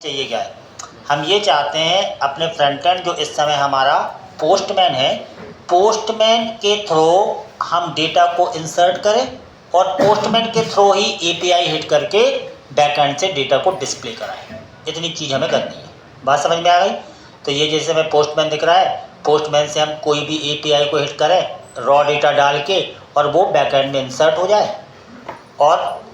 चाहिए क्या है, हम ये चाहते हैं अपने फ्रंट एंड जो इस समय हमारा पोस्टमैन है, पोस्टमैन के थ्रू हम डेटा को इंसर्ट करें और पोस्टमैन के थ्रू ही एपीआई हिट करके बैकएंड से डेटा को डिस्प्ले कराएं। इतनी चीज़ हमें करनी है। बात समझ में आ गई? तो ये जैसे हमें पोस्टमैन दिख रहा है, पोस्टमैन से हम कोई भी एपीआई को हिट करें रॉ डेटा डाल के और वो बैकएंड में इंसर्ट हो जाए, और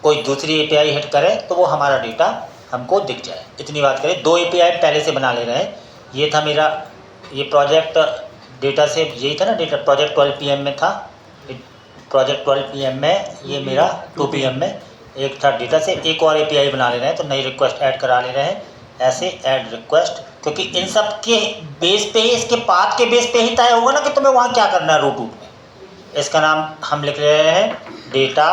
कोई दूसरी एपीआई हिट करें तो वो हमारा डेटा हमको दिख जाए। इतनी बात करें। 2 एपीआई पहले से बना ले रहे हैं। ये था मेरा ये प्रोजेक्ट डेटा से, यही था ना डेटा, प्रोजेक्ट 12 PM में था, प्रोजेक्ट 12 PM में, ये मेरा 2 PM में एक था डेटा से। एक और एपीआई बना ले रहे हैं, तो नई रिक्वेस्ट ऐड करा ले रहे हैं, ऐसे ऐड रिक्वेस्ट, क्योंकि इन सब के बेस पे ही, इसके पाथ के बेस पे ही तय होगा ना कि तुम्हें वहाँ क्या करना है रूट में। इसका नाम हम लिख रहे हैं डेटा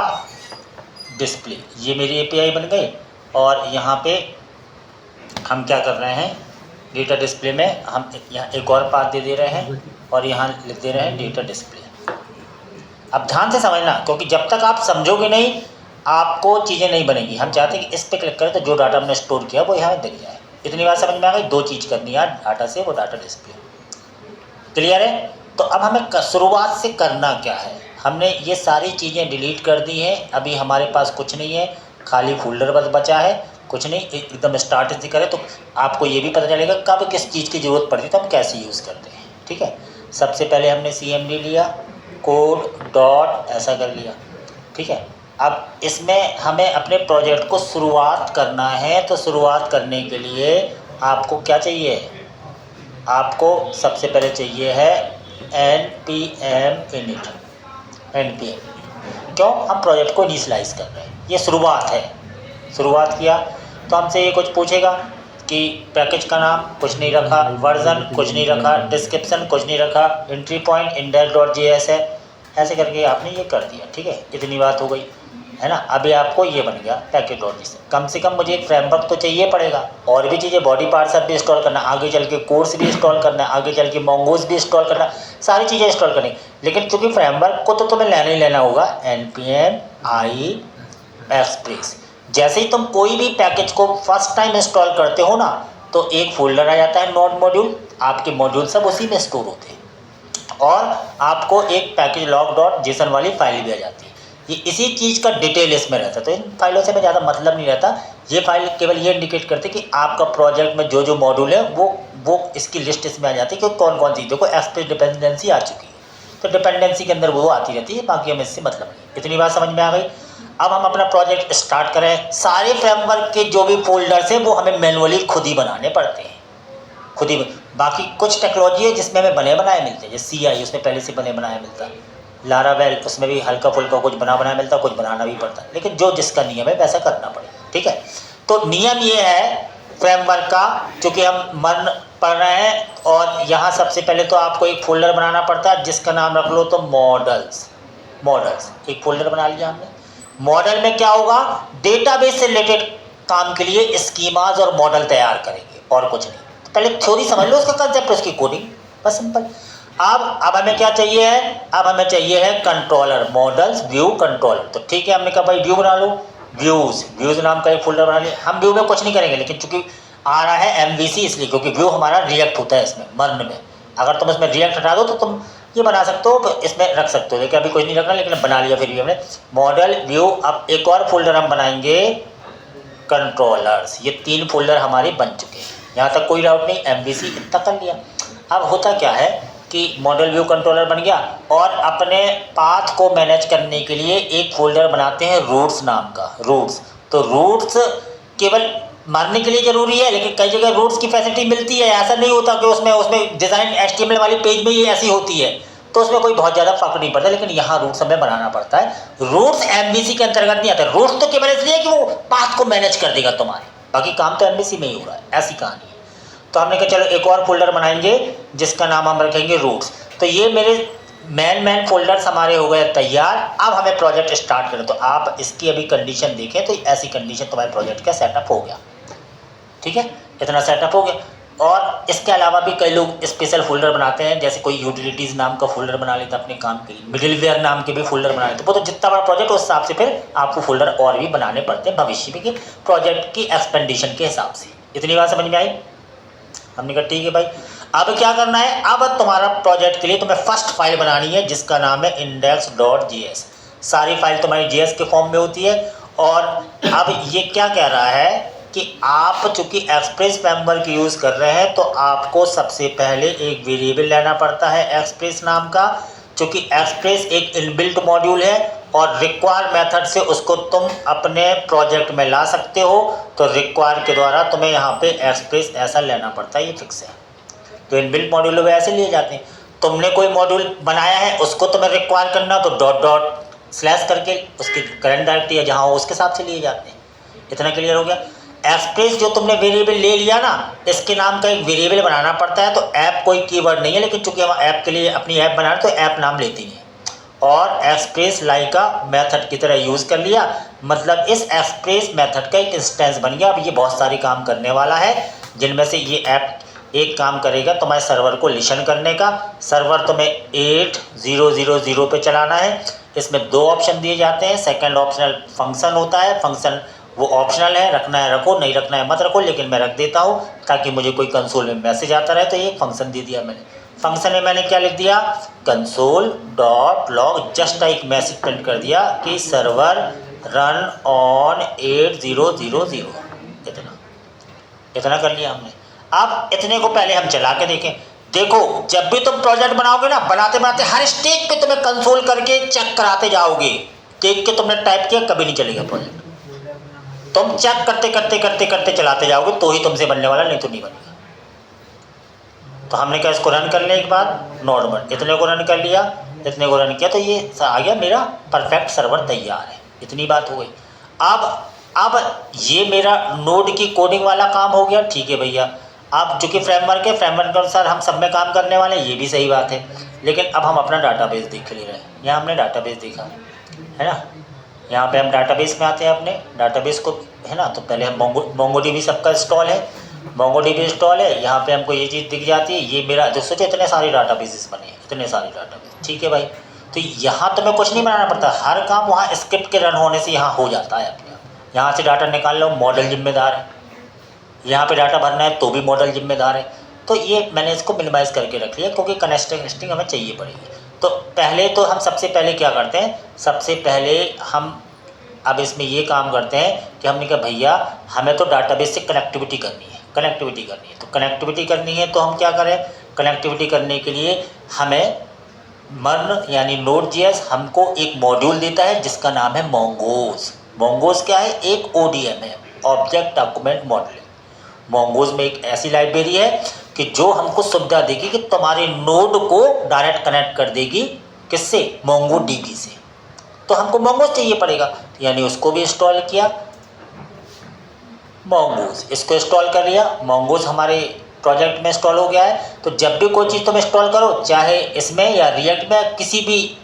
डिस्प्ले। ये मेरी एपीआई बन गई, और यहाँ पे हम क्या कर रहे हैं, डेटा डिस्प्ले में हम यहाँ एक और पाथ दे रहे हैं और यहाँ लिख दे रहे हैं डेटा डिस्प्ले। अब ध्यान से समझना, क्योंकि जब तक आप समझोगे नहीं आपको चीज़ें नहीं बनेंगी। हम चाहते हैं कि इस पर क्लिक करें तो जो डाटा हमने स्टोर किया वो यहाँ दिख जाए। इतनी बात समझ में आ गई? 2 चीज़ करनी है डाटा से, वो डाटा डिस्प्ले। क्लियर है? तो अब हमें शुरुआत से करना क्या है, हमने ये सारी चीज़ें डिलीट कर दी हैं। अभी हमारे पास कुछ नहीं है, खाली फोल्डर बस बचा है, कुछ नहीं। एकदम स्टार्ट से करें तो आपको ये भी पता चलेगा कब किस चीज़ की ज़रूरत पड़ती है तो हम कैसे यूज़ करते हैं। ठीक है, सबसे पहले हमने CMD लिया, कोड डॉट ऐसा कर लिया। ठीक है, अब इसमें हमें अपने प्रोजेक्ट को शुरुआत करना है, तो शुरुआत करने के लिए आपको क्या चाहिए, आपको सबसे पहले चाहिए है npm init। npm क्यों? हम प्रोजेक्ट को इनिशियलाइज कर रहे हैं, ये शुरुआत है। शुरुआत किया तो हमसे ये कुछ पूछेगा कि पैकेज का नाम कुछ नहीं रखा, वर्जन कुछ नहीं रखा, डिस्क्रिप्शन कुछ नहीं रखा, एंट्री पॉइंट index.js है, ऐसे करके आपने ये कर दिया। ठीक है, इतनी बात हो गई है ना। अभी आपको ये बन गया पैकेज.js। कम से कम मुझे एक फ्रेमवर्क तो चाहिए पड़ेगा, और भी चीज़ें, बॉडी पार्ट सब भी इंस्टॉल करना, आगे चल के कोर्स भी इंस्टॉल करना, आगे चल के मोंगोज भी इंस्टॉल करना, सारी चीज़ें इंस्टॉल करनी। लेकिन चूँकि फ्रेमवर्क को तो तुम्हें लेना ही लेना होगा, npm i express। जैसे ही तुम कोई भी पैकेज को फर्स्ट टाइम इंस्टॉल करते हो ना, तो एक फोल्डर आ जाता है नोड मॉड्यूल, आपके मॉड्यूल सब उसी में स्टोर होते हैं, और आपको एक पैकेज log.json वाली फाइल भी आ जाती है। ये इसी चीज़ का डिटेल इसमें रहता है, तो इन फाइलों से में ज़्यादा मतलब नहीं रहता। ये फाइल केवल ये इंडिकेट करते कि आपका प्रोजेक्ट में जो जो मॉड्यूल है वो इसकी लिस्ट इसमें आ जाती है कि कौन कौन सी। देखो एक्सप्रेस डिपेंडेंसी आ चुकी है, तो डिपेंडेंसी के अंदर वो आती रहती है, बाकी हमें इससे मतलब नहीं। इतनी बात समझ में आ गई? अब हम अपना प्रोजेक्ट स्टार्ट करें। सारे फ्रेमवर्क के जो भी फोल्डर्स हैं वो हमें मैनुअली खुद ही बनाने पड़ते हैं, खुद ही। बाकी कुछ टेक्नोलॉजी है जिसमें हमें बने बनाए मिलते हैं, जैसे CI उसमें पहले से बने बनाए मिलता है, लारावेल उसमें भी हल्का फुल्का कुछ बना बनाया मिलता है, कुछ बनाना भी पड़ता है, लेकिन जो जिसका नियम है वैसा करना पड़ेगा। ठीक है, तो नियम ये है फ्रेमवर्क का, चूँकि हम मन पढ़ रहे हैं, और यहाँ सबसे पहले तो आपको एक फोल्डर बनाना पड़ता है जिसका नाम रख लो तो मॉडल्स। एक फोल्डर बना लिया हमने। मॉडल में क्या होगा, डेटाबेस से रिलेटेड काम के लिए स्कीमाज और मॉडल तैयार करेंगे, और कुछ नहीं। तो पहले थ्योरी समझ लो उसका कंसेप्ट, उसकी कोडिंग, बस सिंपल। अब हमें क्या चाहिए है, अब हमें चाहिए है कंट्रोलर, मॉडल्स व्यू कंट्रोलर। तो ठीक है, हमने कहा भाई व्यू बना लो, व्यूज़ नाम का एक फोल्डर बना लिया। हम व्यू में कुछ नहीं करेंगे, लेकिन चूंकि आ रहा है MVC, इसलिए क्योंकि व्यू हमारा रिएक्ट होता है इसमें मर्न में। अगर तुम इसमें रिएक्ट हटा दो तो तुम ये बना सकते हो, इसमें रख सकते हो, लेकिन अभी कुछ नहीं रखना, लेकिन बना लिया फिर भी हमने मॉडल व्यू। अब एक और फोल्डर हम बनाएंगे कंट्रोलर्स। ये 3 फोल्डर हमारे बन चुके हैं, यहाँ तक कोई डाउट नहीं। MVC इतना कर लिया। अब होता क्या है कि मॉडल व्यू कंट्रोलर बन गया, और अपने पाथ को मैनेज करने के लिए एक फोल्डर बनाते हैं रूट्स नाम का, रूट्स। तो रूट्स केवल मारने के लिए ज़रूरी है, लेकिन कई जगह रूट्स की फैसिलिटी मिलती है। ऐसा नहीं होता कि उसमें डिज़ाइन HTML वाली पेज में ही ऐसी होती है, तो उसमें कोई बहुत ज़्यादा फर्क नहीं पड़ता, लेकिन यहाँ रूट्स हमें बनाना पड़ता है। रूट्स MVC के अंतर्गत नहीं आता। रूट्स तो केवल इसलिए कि वो पाथ को मैनेज कर देगा तुम्हारे, बाकी काम तो MVC में ही हो रहा है, ऐसी कहानी है। तो हमने कहा चलो एक और फोल्डर बनाएंगे जिसका नाम हम रखेंगे रूट्स। तो ये मेरे मेन फोल्डर्स हमारे हो गए तैयार। अब हमें प्रोजेक्ट स्टार्ट करें, तो आप इसकी अभी कंडीशन देखें, तो ऐसी कंडीशन तुम्हारे प्रोजेक्ट का सेटअप हो गया। ठीक है, इतना सेटअप हो गया। और इसके अलावा भी कई लोग स्पेशल फोल्डर बनाते हैं, जैसे कोई यूटिलिटीज़ नाम का फोल्डर बना लेता है अपने काम के लिए, मिडिलवेयर नाम के भी फोल्डर बना लेते हैं। वो तो जितना बड़ा प्रोजेक्ट उस हिसाब से फिर आपको फोल्डर और भी बनाने पड़ते हैं भविष्य में, कि प्रोजेक्ट की एक्सपेंडिशन के हिसाब से। इतनी बात समझ में आई? हमने कहा ठीक है भाई। अब क्या करना है, अब तुम्हारा प्रोजेक्ट के लिए तुम्हें फर्स्ट फाइल बनानी है जिसका नाम है index.js। सारी फाइल तुम्हारी JS के फॉर्म में होती है। और अब ये क्या कह रहा है कि आप चूंकि एक्सप्रेस फ्रेमवर्क यूज़ कर रहे हैं तो आपको सबसे पहले एक वेरिएबल लेना पड़ता है एक्सप्रेस नाम का, चूँकि एक्सप्रेस एक इनबिल्ट मॉड्यूल है और रिक्वायर मेथड से उसको तुम अपने प्रोजेक्ट में ला सकते हो। तो रिक्वायर के द्वारा तुम्हें यहाँ पे एक्सप्रेस ऐसा लेना पड़ता है, ये फिक्स है। तो इनबिल्ट मॉड्यूल वो ऐसे लिए जाते हैं। तुमने कोई मॉड्यूल बनाया है उसको तुम्हें रिक्वायर करना तो डॉट डॉट स्लैश करके उसकी करंट डायरेक्टरी है जहाँ हो उसके हिसाब से लिए जाते हैं। इतना क्लियर हो गया? एक्सप्रेस जो तुमने वेरिएबल ले लिया ना, इसके नाम का एक वेरिएबल बनाना पड़ता है। तो ऐप कोई कीवर्ड नहीं है, लेकिन चूंकि हम ऐप के लिए अपनी ऐप बना रहे तो ऐप नाम लेती है। और एक्सप्रेस लाइका मेथड की तरह यूज़ कर लिया, मतलब इस एक्सप्रेस मेथड का एक इंस्टेंस बन गया। अब ये बहुत सारे काम करने वाला है, जिनमें से ये ऐप एक काम करेगा तुम्हारे सर्वर को लिसन करने का। सर्वर तुम्हें 8000 पे चलाना है। इसमें दो ऑप्शन दिए जाते हैं। सेकंड ऑप्शनल फंक्शन होता है, फंक्शन वो ऑप्शनल है, रखना है रखो, नहीं रखना है मत रखो, लेकिन मैं रख देता हूँ ताकि मुझे कोई कंसोल में मैसेज आता रहे। तो ये फंक्शन दे दिया मैंने। फंक्शन में मैंने क्या लिख दिया, console.log, जस्ट एक मैसेज प्रिंट कर दिया कि सर्वर रन ऑन 8000। इतना कर लिया हमने। अब इतने को पहले हम चला के देखें। देखो जब भी तुम प्रोजेक्ट बनाओगे ना, बनाते बनाते हर स्टेज पे तुम्हें कंसोल करके चेक कराते जाओगे। देख के तुमने टाइप किया कभी नहीं चलेगा प्रोजेक्ट। तुम चेक करते करते करते करते चलाते जाओगे तो ही तुमसे बनने वाला, नहीं तो नहीं बनेगा। तो हमने क्या इसको रन करने के बाद नॉर्मल इतने को रन कर लिया, इतने को रन किया तो ये आ गया मेरा परफेक्ट सर्वर तैयार है। इतनी बात हो गई। अब ये मेरा नोड की कोडिंग वाला काम हो गया। ठीक है भैया, अब चूँकि फ्रेमवर्क है, फ्रेमवर्क के अनुसार हम सब में काम करने वाले हैं, ये भी सही बात है। लेकिन अब हम अपना डाटाबेस देख ले रहे हैं। यहाँ हमने डाटाबेस देखा है ना, यहाँ पे हम डाटाबेस में आते हैं अपने डाटाबेस को, है ना। तो पहले हम मोंगोडीबी सबका इंस्टॉल है, मोंगोडीबी इंस्टॉल है। यहाँ पे हमको ये चीज़ दिख जाती है, ये मेरा जो सोचो इतने सारे डाटाबेसेस बने हैं, इतने सारे डाटाबेस। ठीक है भाई, तो यहाँ तुम्हें कुछ नहीं बनाना पड़ता, हर काम वहाँ स्क्रिप्ट के रन होने से यहाँ हो जाता है अपने आप। यहाँ से डाटा निकाल लो, मॉडल जिम्मेदार है। यहाँ पे डाटा भरना है तो भी मॉडल जिम्मेदार है। तो ये मैंने इसको मिनिमाइज़ करके रख लिया क्योंकि कनेक्टिंग हमें चाहिए पड़ेगी। तो पहले तो हम सबसे पहले क्या करते हैं, सबसे पहले हम अब इसमें ये काम करते हैं कि हमने कहा भैया हमें तो डाटाबेस से कनेक्टिविटी करनी है, कनेक्टिविटी करनी है। तो कनेक्टिविटी करनी है तो हम क्या करें, कनेक्टिविटी करने के लिए हमें मर्न यानी Node.js हमको एक मॉड्यूल देता है जिसका नाम है मोंगोज। मोंगोज क्या है, एक ODM है, ऑब्जेक्ट डॉक्यूमेंट मॉडलिंग। मोंगोज में एक ऐसी लाइब्रेरी है कि जो हमको सुविधा देगी कि तुम्हारे नोड को डायरेक्ट कनेक्ट कर देगी, किससे, MongoDB से। तो हमको मोंगोज चाहिए पड़ेगा, यानी उसको भी इंस्टॉल किया, मोंगोज इसको इंस्टॉल कर लिया। मोंगोज हमारे प्रोजेक्ट में इंस्टॉल हो गया है। तो जब भी कोई चीज़ तुम इंस्टॉल करो, चाहे इसमें या रिएक्ट में, किसी भी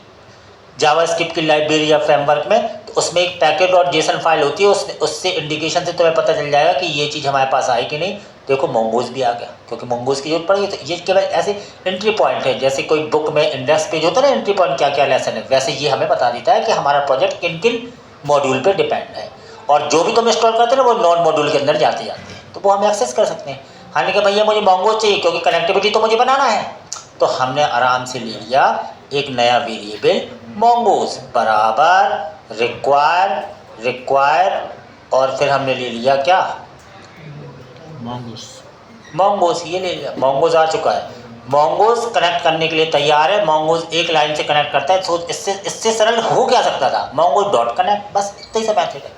जावास्क्रिप्ट की लाइब्रेरी या फ्रेमवर्क में, तो उसमें एक package.json फाइल होती है, उससे इंडिकेशन से तुम्हें पता चल जाएगा कि ये चीज़ हमारे पास आई कि नहीं। देखो मोंगोज भी आ गया, क्योंकि मोंगोज की जरूरत पड़ेगी। तो ये केवल ऐसे एंट्री पॉइंट है, जैसे कोई बुक में इंडेक्स पेज होता है ना, एंट्री पॉइंट क्या क्या लेसन है, वैसे ये हमें बता देता है कि हमारा प्रोजेक्ट किन किन मॉड्यूल पर डिपेंड है। और जो भी तुम इंस्टॉल करते हो ना, वो नॉन मॉड्यूल के अंदर जाते हैं, तो वो हम एक्सेस कर सकते हैं। हाँ कि भैया मुझे मोंगोज चाहिए क्योंकि कनेक्टिविटी तो मुझे बनाना है। तो हमने आराम से ले लिया एक नया वेरिएबल मोंगोज बराबर रिक्वायर और फिर हमने ले लिया क्या, मोंगोज ये ले लिया। मोंगोज आ चुका है, मोंगोज कनेक्ट करने के लिए तैयार है। मोंगोज एक लाइन से कनेक्ट करता है, तो इससे सरल हो क्या सकता था, मोंगोज डॉट कनेक्ट, बस इतना ही सा मैथड है।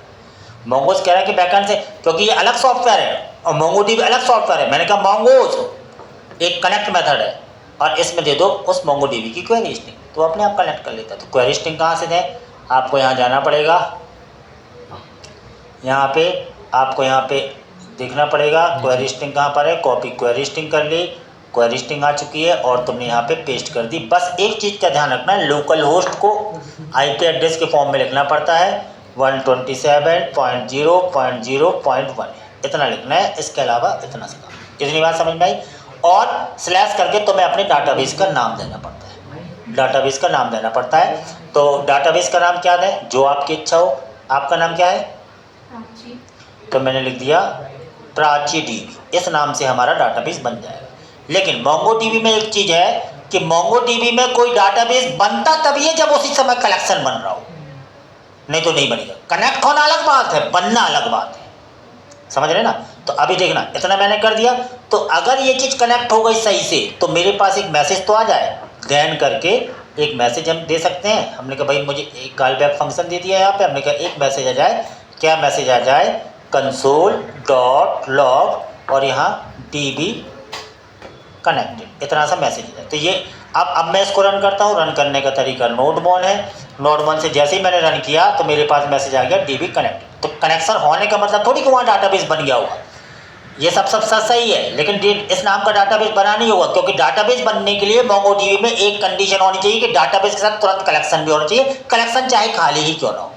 मोंगोज कह रहा है कि बैकएंड से, क्योंकि ये अलग सॉफ्टवेयर है और MongoDB अलग सॉफ्टवेयर है, मैंने कहा मोंगोज एक कनेक्ट मेथड है और इसमें दे दो उस MongoDB की क्वेरी स्ट्रिंग, तो अपने आप कनेक्ट कर लेता है। तो क्वेरी स्ट्रिंग कहाँ से दें, आपको यहाँ जाना पड़ेगा, यहाँ पे आपको यहाँ पे देखना पड़ेगा क्वेरी स्ट्रिंग कहाँ पर है। कॉपी क्वेरी स्ट्रिंग कर ली, क्वेरी स्ट्रिंग आ चुकी है और तुमने यहाँ पे पेस्ट कर दी। बस एक चीज़ का ध्यान रखना है, लोकल होस्ट को IP एड्रेस के फॉर्म में लिखना पड़ता है 127.0.0.1, इतना लिखना है। इसके अलावा इतना सा, इतनी बात समझ में आई। और स्लैश करके तुम्हें अपने डाटाबेस का नाम देना पड़ता है, डाटाबेस का नाम देना पड़ता है। तो डाटाबेस का नाम क्या दें, जो आपकी इच्छा हो। आपका नाम क्या है, तो मैंने लिख दिया प्राची डीबी, इस नाम से हमारा डाटाबेस बन जाएगा। लेकिन मोंगोडीबी में एक चीज़ है कि मोंगोडीबी में कोई डाटाबेस बनता तभी है जब उसी समय कलेक्शन बन रहा हो, नहीं तो नहीं बनेगा। कनेक्ट होना अलग बात है, बनना अलग बात है, समझ रहे ना। तो अभी देखना, इतना मैंने कर दिया। तो अगर ये चीज़ कनेक्ट हो गई सही से तो मेरे पास एक मैसेज तो आ जाए, देन करके एक मैसेज हम दे सकते हैं। हमने कहा भाई मुझे एक कॉल बैक फंक्शन दे दिया यहाँ पे, हमने कहा एक मैसेज आ जाए, क्या मैसेज आ जाए, console.log और यहाँ db कनेक्टेड, इतना सा मैसेज है। तो ये अब मैं इसको रन करता हूँ। रन करने का तरीका नोडमोन है। नोडमोन से जैसे ही मैंने रन किया तो मेरे पास मैसेज आ गया db कनेक्टेड। तो कनेक्शन होने का मतलब थोड़ी कि वहाँ डाटाबेस बन गया होगा, ये सब सही है, लेकिन इस नाम का डाटाबेस बना नहीं होगा, क्योंकि डाटाबेस बनने के लिए मोंगोडीबी में एक कंडीशन होनी चाहिए कि डाटाबेस के साथ तुरंत कलेक्शन भी होना चाहिए, कलेक्शन चाहे खाली ही क्यों ना हो।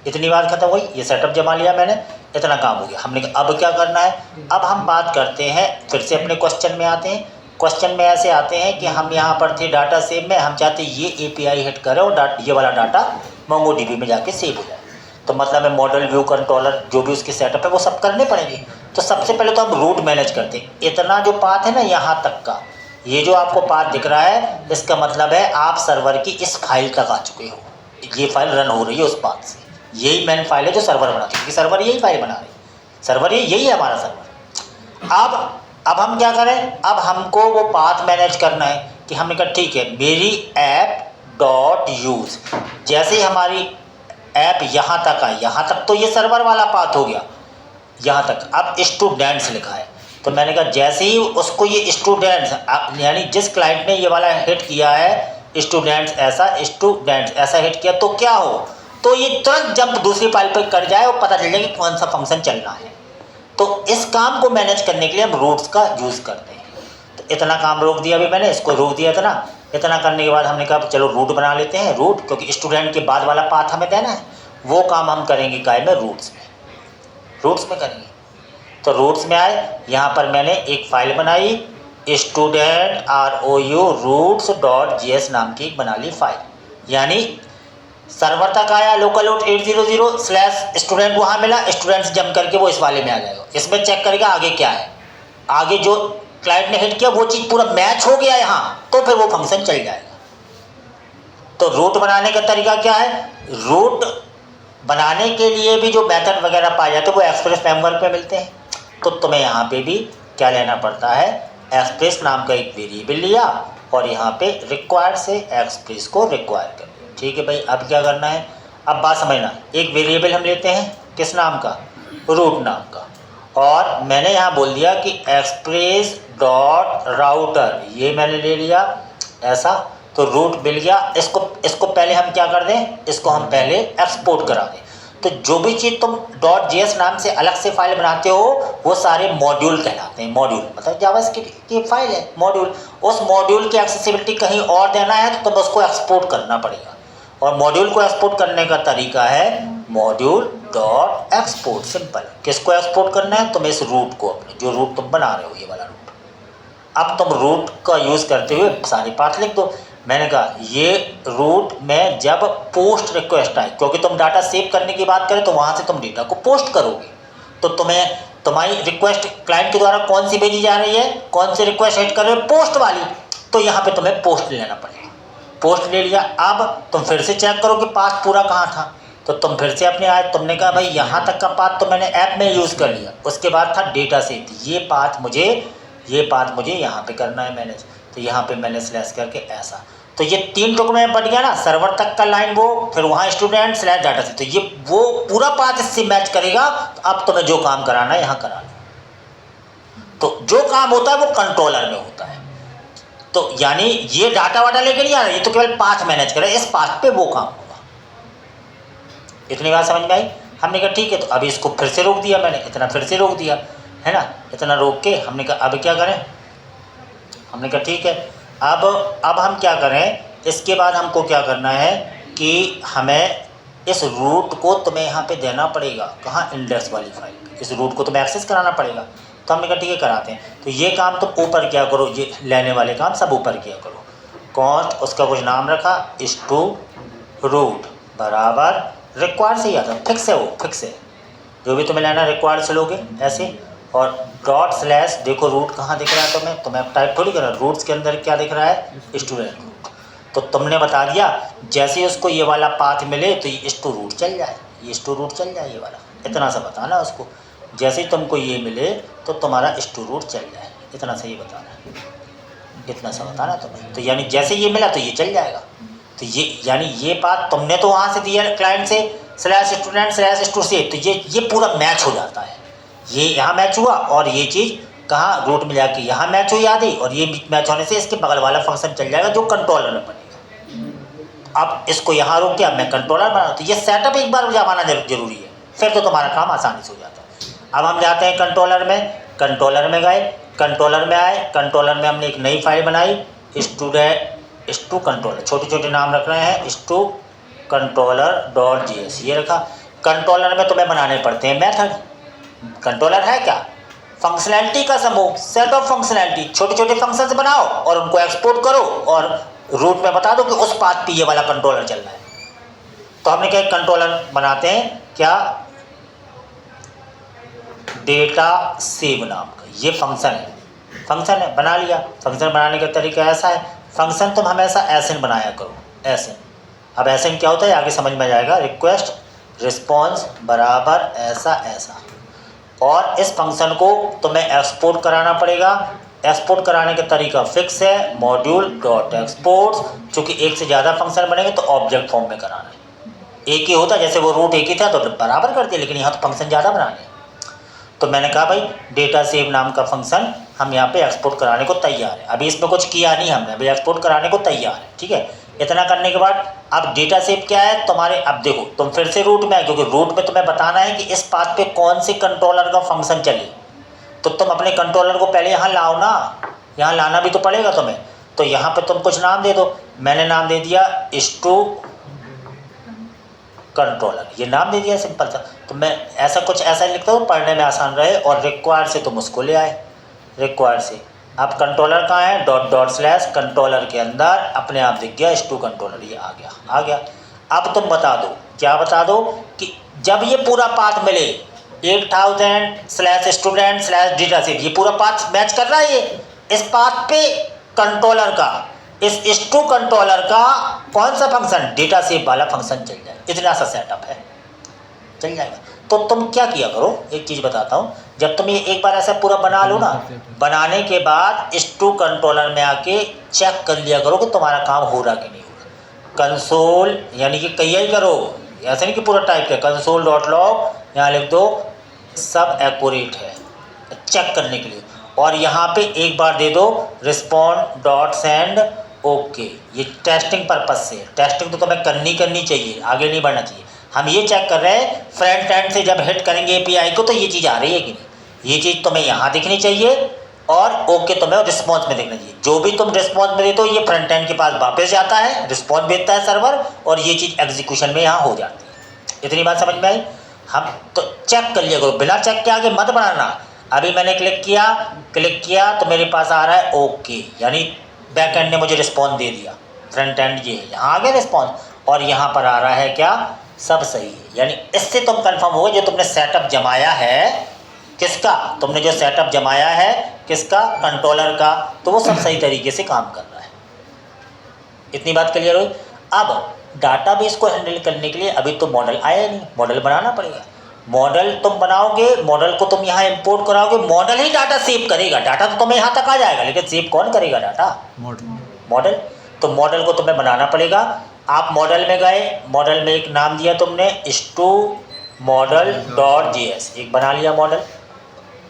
इतनी बात खत्म हुई, ये सेटअप जमा लिया मैंने, इतना काम हो गया। हमने अब क्या करना है, अब हम बात करते हैं फिर से अपने क्वेश्चन में आते हैं। क्वेश्चन में ऐसे आते हैं कि हम यहाँ पर थे डाटा सेव में, हम चाहते ये API हिट करें और ये वाला डाटा मोंगोडीबी में जाके सेव हो जाए। तो मतलब है मॉडल व्यू कंट्रोलर जो भी उसके सेटअप है वो सब करने पड़ेंगे। तो सबसे पहले तो हम रूट मैनेज करते हैं। इतना जो पाथ है ना यहाँ तक का, ये जो आपको पाथ दिख रहा है, इसका मतलब है आप सर्वर की इस फाइल तक आ चुके हो, ये फाइल रन हो रही है उस पाथ से। यही मेन फाइल है जो सर्वर बनाती है, क्योंकि सर्वर यही फाइल बना रही है, सर्वर यही है हमारा सर्वर। अब हम क्या करें, अब हमको वो पाथ मैनेज करना है कि हमने कहा ठीक है मेरी ऐप डॉट यूज़, जैसे ही हमारी ऐप यहाँ तक आई, यहाँ तक तो ये सर्वर वाला पाथ हो गया, यहाँ तक। अब स्टूडेंट्स लिखा है, तो मैंने कहा जैसे ही उसको ये स्टूडेंट्स, यानी जिस क्लाइंट ने ये वाला हिट किया है स्टूडेंट्स ऐसा हिट किया तो क्या हो, तो ये तुरंत जंप दूसरी फाइल पर कर जाए और पता चल जाए कि कौन सा फंक्शन चलना है। तो इस काम को मैनेज करने के लिए हम रूट्स का यूज़ करते हैं। तो इतना काम रोक दिया, अभी मैंने इसको रोक दिया इतना करने के बाद हमने कहा चलो रूट बना लेते हैं। रूट, क्योंकि स्टूडेंट के बाद वाला पाथ हमें देना है, वो काम हम करेंगे काय में, रूट्स में करेंगे। तो रूट्स में आए, यहाँ पर मैंने एक फाइल बनाई student roots.js नाम की एक बना ली फाइल, यानी सर्वर तक आया लोकल होस्ट 800/स्टूडेंट, वहाँ मिला, स्टूडेंट्स जम करके वो इस वाले में आ जाएगा। इसमें चेक करेगा आगे क्या है, आगे जो क्लाइंट ने हिट किया वो चीज़ पूरा मैच हो गया यहाँ, तो फिर वो फंक्शन चल जाएगा। तो रूट बनाने का तरीका क्या है, रूट बनाने के लिए भी जो मेथड वगैरह पाए जाते हैं वो एक्सप्रेस फ्रेमवर्क पे मिलते हैं। तो तुम्हें यहाँ पे भी क्या लेना पड़ता है, एक्सप्रेस नाम का एक वेरिएबल लिया और यहाँ पे रिक्वायर्ड से एक्सप्रेस को रिक्वायर कर दिया। ठीक है भाई, अब क्या करना है, अब बात समझना। एक वेरिएबल हम लेते हैं किस नाम का, रूट नाम का, और मैंने यहाँ बोल दिया कि एक्सप्रेस डॉट राउटर, ये मैंने ले लिया ऐसा, तो रूट मिल गया। इसको पहले हम क्या कर दें, इसको हम पहले एक्सपोर्ट करा दें। तो जो भी चीज़ तुम .js नाम से अलग से फाइल बनाते हो वो सारे मॉड्यूल कहलाते हैं। मॉड्यूल मतलब जावास्क्रिप्ट की फाइल है मॉड्यूल, उस मॉड्यूल की एक्सेसिबिलिटी कहीं और देना है तो तुम उसको एक्सपोर्ट करना पड़ेगा। और मॉड्यूल को एक्सपोर्ट करने का तरीका है मॉड्यूल डॉट एक्सपोर्ट, सिंपल। किसको एक्सपोर्ट करना है, तुम इस रूट को, अपने जो रूट तुम बना रहे हो ये वाला रूट। अब तुम रूट का यूज़ करते हुए सारे पाथ लिख दो। मैंने कहा ये रूट में जब पोस्ट रिक्वेस्ट आए, क्योंकि तुम डाटा सेव करने की बात करें तो वहाँ से तुम डेटा को पोस्ट करोगे, तो तुम्हारी रिक्वेस्ट क्लाइंट के द्वारा कौन सी भेजी जा रही है, कौन सी रिक्वेस्ट हिट कर रहे हो, पोस्ट वाली। तो यहाँ पे तुम्हें पोस्ट लेना पड़ेगा, पोस्ट ले लिया। अब तुम फिर से चेक करो कि पाथ पूरा कहाँ था, तो तुम फिर से अपने आए, तुमने कहा भाई यहाँ तक का पाथ तो मैंने ऐप में यूज़ कर लिया, उसके बाद था डेटा सेव, ये पाथ मुझे यहाँ पे करना है मैनेज। तो यहाँ पे मैंने स्लैश करके ऐसा, तो ये 3 टुकड़े में बट गया ना, सर्वर तक का लाइन वो, फिर वहाँ स्टूडेंट स्लैश डाटा से, तो ये वो पूरा पाथ इससे मैच करेगा। तो अब तुम्हें जो काम कराना है यहाँ करा लो। तो जो काम होता है वो कंट्रोलर में होता है। तो यानी ये डाटा वाटा लेके नहीं आ रहा, ये तो केवल पाथ मैनेज करे, इस पाथ पे वो काम होगा। इतनी बात समझ में आई। हमने कहा ठीक है, तो अभी इसको फिर से रोक दिया मैंने, इतना फिर से रोक दिया है ना, इतना रोक के हमने कहा अब क्या करें, हमने कहा ठीक है अब हम क्या करें, इसके बाद हमको क्या करना है कि हमें इस रूट को तुम्हें यहाँ पे देना पड़ेगा, कहाँ, इंडेक्स वाली फाइल, इस रूट को तुम्हें एक्सेस कराना पड़ेगा। तो हमने कहा ठीक है कराते हैं। तो ये काम तुम ऊपर क्या करो, ये लेने वाले काम सब ऊपर किया करो। कौन, उसका कुछ नाम रखा टू रूट बराबर रिक्वायर्ड से ही आता, फिक्स है वो, फिक्स है, जो भी तुम्हें लेना रिक्वायर्ड से लोगे ऐसे। और डॉट स्लैश, देखो रूट कहाँ दिख रहा है तुम्हें, तो मैं टाइप थोड़ी कर रहा हूँ, रूट्स के अंदर क्या दिख रहा है, स्टूडेंट। तो तुमने बता दिया जैसे ही उसको ये वाला पाथ मिले तो ये स्टू रूट चल जाए, ये स्टू रूट चल जाए, ये वाला इतना सा बताना उसको। जैसे ही तुमको ये मिले तो तुम्हारा स्टू रूट चल जाए, इतना सा ये बताना, इतना सा बताना तुम्हें। तो यानी जैसे ये मिला तो ये चल जाएगा। तो ये यानी ये बात तुमने तो वहाँ से दिया क्लाइंट से स्लैश स्टूडेंट स्लैश स्टू से, तो ये पूरा मैच हो जाता है। ये यहाँ मैच हुआ और ये चीज़ कहाँ रूट में जाके यहाँ मैच हुई आदि, और ये मैच होने से इसके बगल वाला फंक्शन चल जाएगा जो कंट्रोलर में बनेगा। अब इसको यहाँ रोक के अब मैं कंट्रोलर बना, तो ये सेटअप एक बार जमाना जरूरी है, फिर तो तुम्हारा काम आसानी से हो जाता है। अब हम जाते हैं कंट्रोलर में, कंट्रोलर में गए, कंट्रोलर में आए, कंट्रोलर में हमने एक नई फाइल बनाई स्टू कंट्रोलर, छोटे छोटे नाम रख रहे हैं, स्टू controller.js ये रखा। कंट्रोलर में तुम्हें बनाने पड़ते हैं मेथड। कंट्रोलर है क्या, फंक्शनैलिटी का समूह, सेट ऑफ फंक्शनैलिटी, छोटे छोटे फंक्शंस बनाओ और उनको एक्सपोर्ट करो और रूट में बता दो कि उस पाथ पे ये वाला कंट्रोलर चल रहा है। तो हमने क्या कंट्रोलर बनाते हैं, क्या डेटा सेव नाम का ये फंक्शन है, बना लिया। फंक्शन बनाने का तरीका ऐसा है, फंक्शन तुम हमेशा एसएन बनाया करो, एसएन। अब एसएन क्या होता है आगे समझ में जाएगा, रिक्वेस्ट रिस्पॉन्स बराबर ऐसा ऐसा, और इस फंक्शन को तुम्हें एक्सपोर्ट कराना पड़ेगा। एक्सपोर्ट कराने का तरीका फिक्स है, मॉड्यूल डॉट एक्सपोर्ट, चूँकि एक से ज़्यादा फंक्शन बनेंगे तो ऑब्जेक्ट फॉर्म में कराना है। एक ही होता, जैसे वो रूट एक ही था तो बराबर कर दिया, लेकिन यहाँ तो फंक्शन ज़्यादा बनाने हैं। तो मैंने कहा भाई डेटा सेव नाम का फंक्शन हम यहाँ पे एक्सपोर्ट कराने को तैयार है। अभी इसमें कुछ किया नहीं हमने, अभी एक्सपोर्ट कराने को तैयार है, ठीक है। इतना करने के बाद अब डेटा सेव क्या है तुम्हारे, अब देखो तुम फिर से रूट में आए, क्योंकि रूट में तुम्हें बताना है कि इस पाथ पे कौन से कंट्रोलर का फंक्शन चले। तो तुम अपने कंट्रोलर को पहले यहाँ लाओ ना, यहाँ लाना भी तो पड़ेगा तुम्हें। तो यहाँ पे तुम कुछ नाम दे दो, मैंने नाम दे दिया स्टू कंट्रोलर, ये नाम दे दिया सिंपल सा। तो मैं ऐसा कुछ ऐसा लिखता हूँ पढ़ने में आसान रहे, और रिक्वायर से तुम उसको ले आए, रिक्वायर से। अब कंट्रोलर कहाँ है, डॉट डॉट स्लैश कंट्रोलर के अंदर अपने आप दिख गया स्टू कंट्रोलर, ये आ गया। अब तुम बता दो, क्या बता दो कि जब ये पूरा पाथ मिले 8000 slash student slash data save, ये पूरा पाथ मैच कर रहा है, ये इस पाथ पे कंट्रोलर का, इस स्टू कंट्रोलर का कौन सा फंक्शन, डेटा सेव वाला फंक्शन चल जाए, इतना सा सेटअप है, चल जाएगा। तो तुम क्या किया करो, एक चीज़ बताता हूँ, जब तुम ये एक बार ऐसा पूरा बना लो ना, बनाने के बाद स्टू कंट्रोलर में आके चेक कर लिया करो कि तुम्हारा काम हो रहा कि नहीं हो रहा। कंसोल यानी कि कहीं ही करो, ऐसा नहीं कि पूरा टाइप है, कंसोल डॉट लॉग यहाँ लिख दो सब एक्यूरेट है चेक करने के लिए, और यहाँ पे एक बार दे दो रिस्पॉन्ड डॉट सेंड ओके, ये टेस्टिंग पर्पज से, टेस्टिंग तो तुम्हें करनी चाहिए, आगे नहीं बढ़ना चाहिए। हम ये चेक कर रहे हैं फ्रंट एंड से जब हिट करेंगे एपीआई को तो ये चीज़ आ रही है कि नहीं, ये चीज़ तुम्हें यहाँ दिखनी चाहिए और ओके तुम्हें रिस्पॉन्स में दिखना चाहिए। जो भी तुम रिस्पॉन्स में देते हो ये फ्रंट एंड के पास वापस जाता है, रिस्पॉन्स भेजता है सर्वर, और ये चीज़ एग्जीक्यूशन में यहाँ हो जाती है। इतनी बात समझ में आई। हम तो चेक कर लिया करो, बिना चेक के आगे मत बढ़ाना। अभी मैंने क्लिक किया तो मेरे पास आ रहा है ओके, यानी बैक एंड ने मुझे रिस्पॉन्स दे दिया, फ्रंट एंड ये यहाँ आ गया रिस्पॉन्स, और यहाँ पर आ रहा है क्या, सब सही है। यानी इससे तुम कंफर्म होगा जो तुमने सेटअप जमाया है, किसका, तुमने जो सेटअप जमाया है किसका, कंट्रोलर का, तो वो सब सही तरीके से काम कर रहा है। इतनी बात क्लियर हुई। अब डाटाबेस को हैंडल करने के लिए अभी तो मॉडल आया नहीं, मॉडल बनाना पड़ेगा। मॉडल तुम बनाओगे, मॉडल को तुम यहाँ इंपोर्ट कराओगे, मॉडल ही डाटा सेव करेगा। डाटा तो तुम्हें यहाँ तक आ जाएगा, लेकिन सेव कौन करेगा डाटा, मॉडल। तो मॉडल को तुम्हें बनाना पड़ेगा। आप मॉडल में गए, मॉडल में एक नाम दिया तुमने स्टू मॉडल डॉट जेएस, एक बना लिया मॉडल।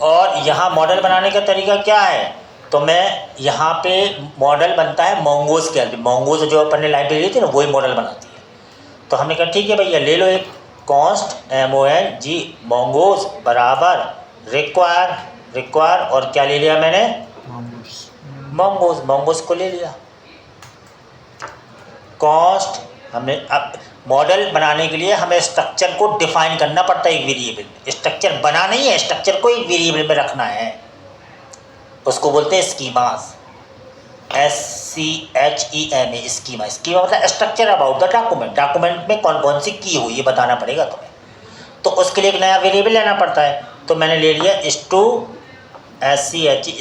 और यहाँ मॉडल बनाने का तरीका क्या है, तो मैं यहाँ पे मॉडल बनता है मोंगोज के अंदर, मोंगोज जो अपन ने लाइब्रेरी थी ना वही मॉडल बनाती है। तो हमने कहा ठीक है भैया ले लो एक कॉन्स्ट MONG मोंगोज बराबर रिक्वायर, और क्या ले लिया मैंने, मोंगोज को ले लिया। कॉस्ट हमने, अब मॉडल बनाने के लिए हमें स्ट्रक्चर को डिफाइन करना पड़ता है एक वेरिएबल में। स्ट्रक्चर बना नहीं है, स्ट्रक्चर को एक वेरिएबल में रखना है, उसको बोलते हैं स्कीमास, SCHEMA स्कीमा। स्कीमा मतलब structure about the document, document में कौन कौन सी की हुई ये बताना पड़ेगा तुम्हें। तो उसके लिए एक नया वेरिएबल लेना पड़ता है। तो मैंने ले लिया STO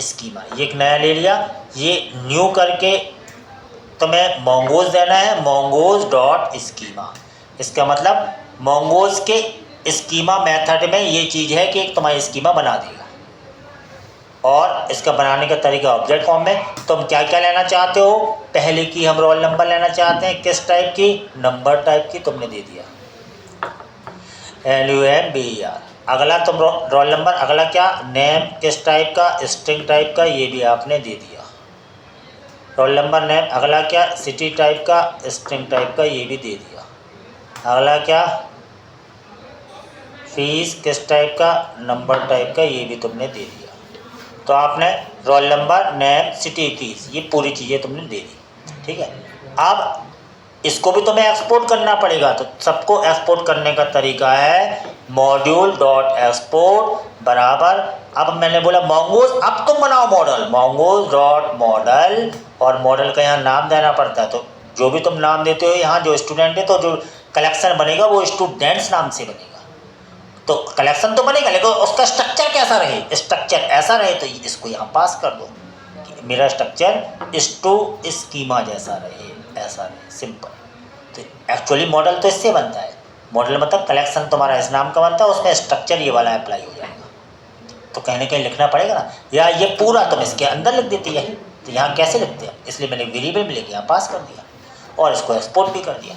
स्कीमा, ये एक नया ले लिया। ये न्यू करके तुम्हें मोंगोज देना है, मोंगोज डॉट स्कीमा। इसका मतलब मोंगोज के स्कीमा मेथड में ये चीज़ है कि एक तुम्हारी स्कीमा बना देगा। और इसका बनाने का तरीका ऑब्जेक्ट फॉर्म में। तुम क्या क्या लेना चाहते हो? पहले की हम रोल नंबर लेना चाहते हैं, किस टाइप की? नंबर टाइप की, तुमने दे दिया NUMBER। अगला तुम रोल नंबर, अगला क्या? नेम, किस टाइप का? स्ट्रिंग टाइप का, ये भी आपने दे दिया। रोल नंबर नेम, अगला क्या? सिटी टाइप का, स्ट्रिंग टाइप का, ये भी दे दिया। अगला क्या? फीस, किस टाइप का? नंबर टाइप का, ये भी तुमने दे दिया। तो आपने roll number, name, city, fees, ये पूरी चीज़ें तुमने दे दी। ठीक है, अब इसको भी तुम्हें एक्सपोर्ट करना पड़ेगा। तो सबको एक्सपोर्ट करने का तरीका है मॉड्यूल डॉट एक्सपोर्ट बराबर, अब मैंने बोला मोंगोज, अब तुम बनाओ मॉडल, मोंगोज डॉट मॉडल। और मॉडल का यहाँ नाम देना पड़ता है। तो जो भी तुम नाम देते हो यहाँ, जो स्टूडेंट है, तो जो कलेक्शन बनेगा वो स्टूडेंट्स नाम से बनेगा। तो कलेक्शन तो बनेगा, लेकिन उसका स्ट्रक्चर कैसा रहे? स्ट्रक्चर ऐसा रहे तो इसको यहाँ पास कर दो कि मेरा स्ट्रक्चर स्कीमा जैसा रहे, ऐसा रहे, सिंपल। तो एक्चुअली मॉडल तो इससे बनता है। मॉडल मतलब कलेक्शन तुम्हारा इस नाम का बनता है, उसमें स्ट्रक्चर ये वाला अप्लाई हो जाएगा। तो कहीं ना कहीं लिखना पड़ेगा ना, या ये पूरा तुम इसके अंदर लिख देती है। तो यहाँ कैसे लिखते हैं? इसलिए मैंने वेरिएबल में लेके यहाँ पास कर दिया और इसको एक्सपोर्ट भी कर दिया।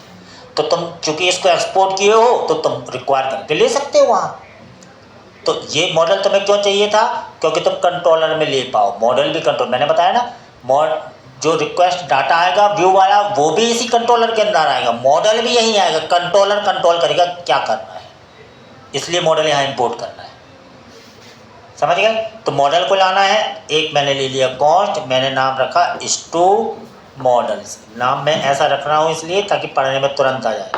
तो तुम चूंकि इसको एक्सपोर्ट किए हो तो तुम रिक्वायर करके ले सकते हो वहाँ। तो ये मॉडल तुम्हें क्यों चाहिए था? क्योंकि तुम कंट्रोलर में ले पाओ। मॉडल भी कंट्रोल, मैंने बताया ना, जो रिक्वेस्ट डाटा आएगा व्यू वाला, वो भी इसी कंट्रोलर के अंदर आएगा, मॉडल भी यहीं आएगा। कंट्रोलर कंट्रोल करेगा क्या करना है, इसलिए मॉडल यहाँ इंपोर्ट करना है। समझ गए? तो मॉडल को लाना है। एक मैंने ले लिया कॉस्ट, मैंने नाम रखा स्टू मॉडल्स। नाम मैं ऐसा रख रहा हूँ इसलिए ताकि पढ़ने में तुरंत आ जाए।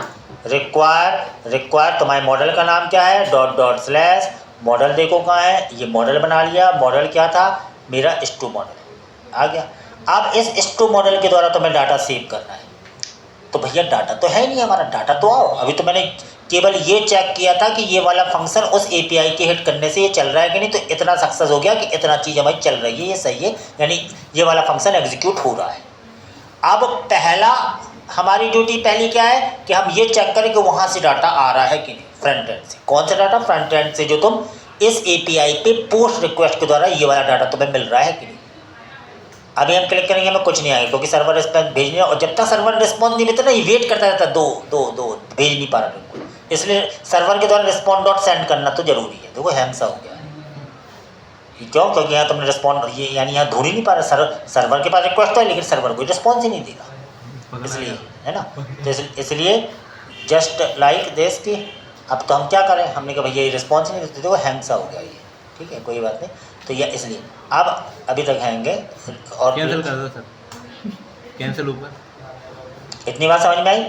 रिक्वायर तुम्हारे मॉडल का नाम क्या है? Dot dot slash model. देखो कहाँ है, ये मॉडल बना लिया। मॉडल क्या था? मेरा स्टू मॉडल आ गया। अब इस स्टू मॉडल के द्वारा तुम्हें डाटा सेव करना है। तो भैया डाटा तो है नहीं हमारा, डाटा तो आओ। अभी तो मैंने केवल ये चेक किया था कि ये वाला फंक्शन उस API के हिट करने से ये चल रहा है कि नहीं, तो इतना सक्सेस हो गया कि इतना चीज़ हमारी चल रही है, ये सही है, यानी ये वाला फंक्शन एग्जीक्यूट हो रहा है। अब पहला हमारी ड्यूटी पहली क्या है कि हम ये चेक करें कि वहाँ से डाटा आ रहा है कि नहीं, फ्रंट एंड से। कौन सा डाटा? फ्रंट एंड से, जो तुम इस API पे पोस्ट रिक्वेस्ट के द्वारा ये वाला डाटा तुम्हें मिल रहा है कि नहीं। अभी हम क्लिक करेंगे, हमें कुछ नहीं आएगा क्योंकि सर्वर रिस्पॉन्स भेजने, और जब तक सर्वर रिस्पॉन्स नहीं मिलता ना, ये वेट करता रहता है, दो भेज नहीं पा रहा बिल्कुल। इसलिए सर्वर के द्वारा रिस्पॉन्ड डॉट सेंड करना तो जरूरी है। देखो हैंग सा हो गया है, क्यों? क्योंकि यहाँ तुमने रिस्पॉन्ड, ये यानी यहाँ ढूंढ ही नहीं पा रहा। सर्वर के पास रिक्वेस्ट तो है लेकिन सर्वर कोई रिस्पॉन्स ही नहीं देगा, इसलिए, है ना। तो इसलिए जस्ट लाइक दिस की अब तो हम क्या करें, हमने कहा भैया ये रिस्पॉन्स नहीं देते, देखो हैंग सा हो गया ये। ठीक है, कोई बात नहीं। तो ये इसलिए अब अभी तक हैंगे और कैंसिल कर दो सर, कैंसिल ऊपर। इतनी बात समझ में आई?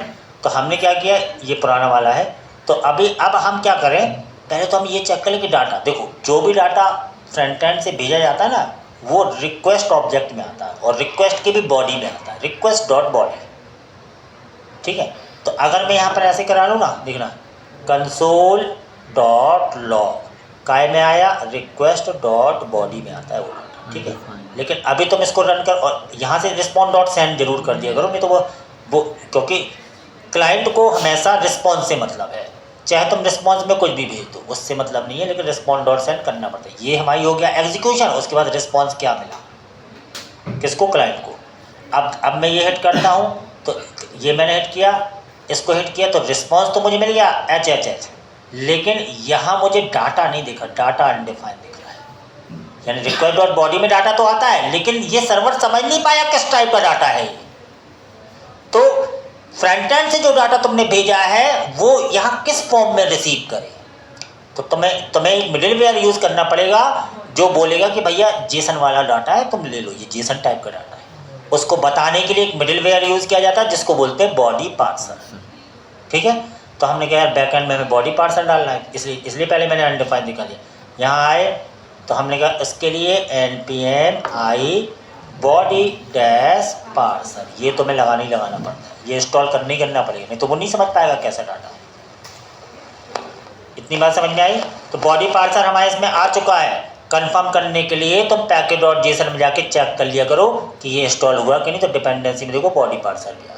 तो हमने क्या किया, ये पुराना वाला है। तो अब हम क्या करें, पहले तो हम ये चेक करें कि डाटा, देखो जो भी डाटा फ्रंट एंड से भेजा जाता है ना, वो रिक्वेस्ट ऑब्जेक्ट में आता है और रिक्वेस्ट की भी बॉडी में आता है, रिक्वेस्ट डॉट बॉडी। ठीक है, तो अगर मैं यहाँ पर ऐसे करा लूँ ना, देखना कंसोल डॉट लॉग काय में आया, रिक्वेस्ट डॉट बॉडी में आता है वो डाटा। ठीक है, लेकिन अभी तुम इसको रन कर और यहाँ से रिस्पॉन्ड डॉट सेंड जरूर कर दिया करो, नहीं तो वो क्योंकि क्लाइंट को हमेशा रिस्पॉन्स से मतलब है, चाहे तुम रिस्पॉन्स में कुछ भी भेज दो उससे मतलब नहीं है, लेकिन रिस्पॉन्ड डॉट सेंड करना पड़ता है। ये हमारी हो गया एग्जीक्यूशन। उसके बाद रिस्पॉन्स क्या मिला किसको? क्लाइंट को। अब मैं ये हिट करता हूँ, तो ये मैंने हिट किया, इसको हिट किया, तो रिस्पॉन्स तो मुझे मिल गया HHH, लेकिन यहाँ मुझे डाटा नहीं दिखा, डाटा अनडिफाइंड दिख रहा है। यानी रिक्वेस्ट डॉट बॉडी में डाटा तो आता है, लेकिन ये सर्वर समझ नहीं पाया किस टाइप का डाटा है। तो फ्रंट एंड से जो डाटा तुमने भेजा है वो यहाँ किस फॉर्म में रिसीव करे, तो तुम्हें एक मिडिलवेयर यूज़ करना पड़ेगा जो बोलेगा कि भैया जेसन वाला डाटा है, तुम ले लो, ये जेसन टाइप का डाटा है। उसको बताने के लिए एक मिडिलवेयर यूज़ किया जाता है जिसको बोलते हैं बॉडी पार्सर। ठीक है, तो हमने कहा यार बैकएंड में हमें बॉडी पार्सर डालना है, इसलिए पहले मैंने अनडिफाइंड दिखा दिया। यहाँ आए तो हमने कहा इसके लिए npm i body dash parser, ये तो मैं लगाना ही लगाना पड़ता है, ये इंस्टॉल करना ही करना पड़ेगा, नहीं तो वो नहीं समझ पाएगा कैसा डाटा है। इतनी बात समझ में आई। तो बॉडी पार्सर हमारे इसमें आ चुका है। कंफर्म करने के लिए तुम package.json में जाके चेक कर लिया करो कि ये इंस्टॉल हुआ कि नहीं। तो डिपेंडेंसी में देखो बॉडी पार्सर भी आ गया।